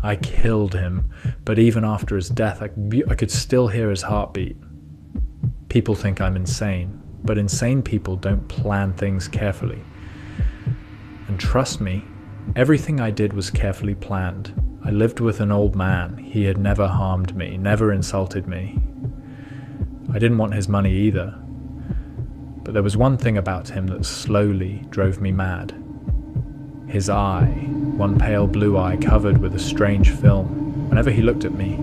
I killed him, but even after his death, I could still hear his heartbeat. People think I'm insane, but insane people don't plan things carefully. And trust me, everything I did was carefully planned. I lived with an old man. He had never harmed me, never insulted me. I didn't want his money either. But there was one thing about him that slowly drove me mad. His eye, one pale blue eye covered with a strange film. Whenever he looked at me,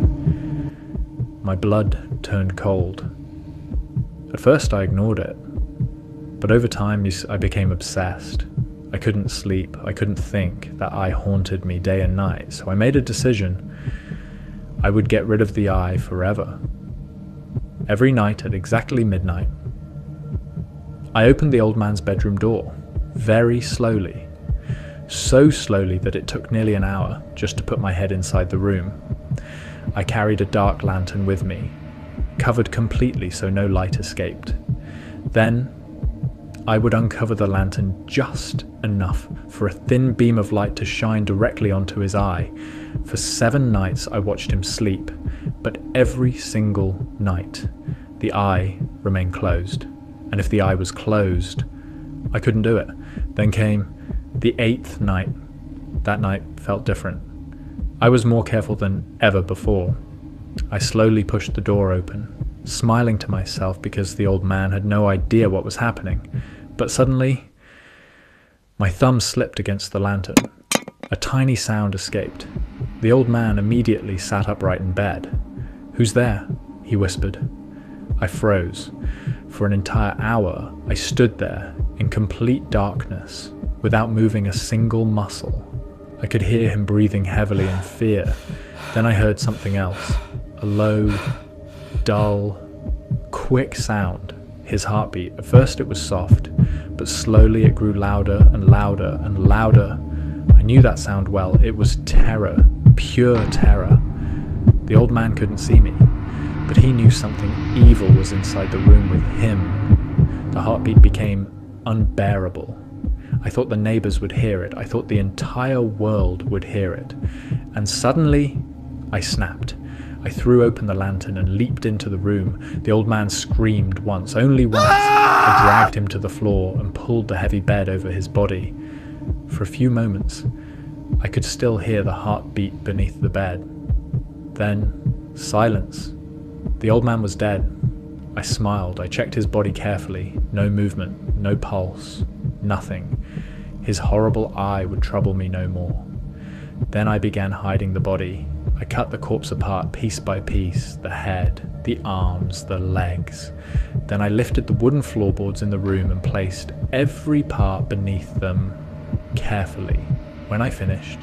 my blood turned cold. At first I ignored it, but over time I became obsessed. I couldn't sleep, I couldn't think. That eye haunted me day and night, so I made a decision. I would get rid of the eye forever. Every night at exactly midnight, I opened the old man's bedroom door, very slowly. So slowly that it took nearly an hour just to put my head inside the room. I carried a dark lantern with me, covered completely so no light escaped. Then I would uncover the lantern just enough for a thin beam of light to shine directly onto his eye. For 7 nights I watched him sleep, but every single night the eye remained closed. And if the eye was closed, I couldn't do it. Then came the 8th night. That night felt different. I was more careful than ever before. I slowly pushed the door open, smiling to myself because the old man had no idea what was happening. But suddenly, my thumb slipped against the lantern. A tiny sound escaped. The old man immediately sat upright in bed. "Who's there?" he whispered. I froze. For an entire hour, I stood there in complete darkness, without moving a single muscle. I could hear him breathing heavily in fear. Then I heard something else. A low, dull, quick sound. His heartbeat. At first it was soft, but slowly it grew louder and louder and louder. I knew that sound well. It was terror, pure terror. The old man couldn't see me, but he knew something evil was inside the room with him. The heartbeat became unbearable. I thought the neighbors would hear it. I thought the entire world would hear it. And suddenly, I snapped. I threw open the lantern and leaped into the room. The old man screamed once, only once. I dragged him to the floor and pulled the heavy bed over his body. For a few moments, I could still hear the heartbeat beneath the bed. Then, silence. The old man was dead. I smiled. I checked his body carefully. No movement, no pulse, nothing. His horrible eye would trouble me no more. Then I began hiding the body. I cut the corpse apart piece by piece, the head, the arms, the legs. Then I lifted the wooden floorboards in the room and placed every part beneath them carefully. When I finished,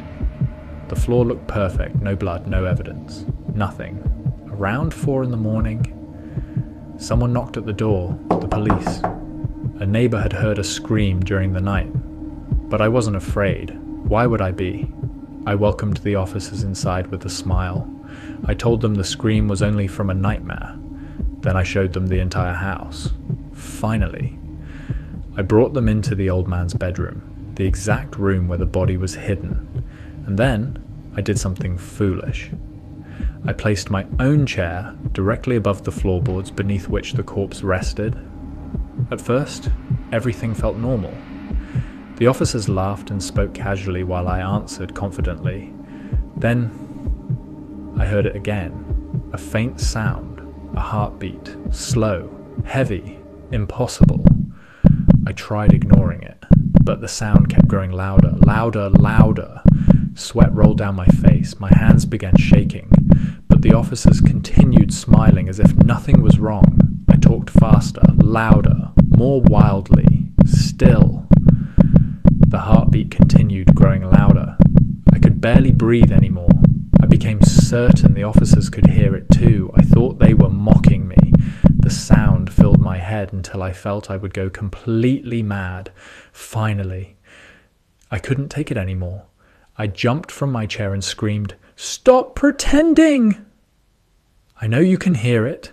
the floor looked perfect, no blood, no evidence, nothing. Around 4 a.m, someone knocked at the door, the police. A neighbor had heard a scream during the night, but I wasn't afraid. Why would I be? I welcomed the officers inside with a smile. I told them the scream was only from a nightmare. Then I showed them the entire house. Finally, I brought them into the old man's bedroom, the exact room where the body was hidden. And then I did something foolish. I placed my own chair directly above the floorboards beneath which the corpse rested. At first, everything felt normal. The officers laughed and spoke casually while I answered confidently. Then I heard it again, a faint sound, a heartbeat, slow, heavy, impossible. I tried ignoring it, but the sound kept growing louder, louder, louder. Sweat rolled down my face, my hands began shaking, but the officers continued smiling as if nothing was wrong. I talked faster, louder, more wildly, still. The heartbeat continued growing louder. I could barely breathe anymore. I became certain the officers could hear it too. I thought they were mocking me. The sound filled my head until I felt I would go completely mad. Finally, I couldn't take it anymore. I jumped from my chair and screamed, "Stop pretending!" "I know you can hear it."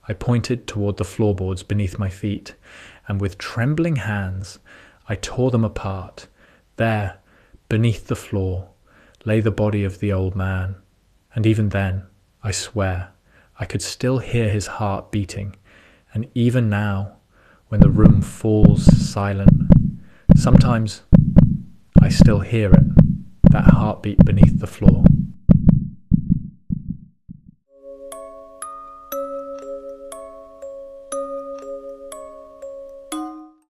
I pointed toward the floorboards beneath my feet, and with trembling hands, I tore them apart. There, beneath the floor, lay the body of the old man, and even then, I swear, I could still hear his heart beating, and even now, when the room falls silent, sometimes I still hear it, that heartbeat beneath the floor.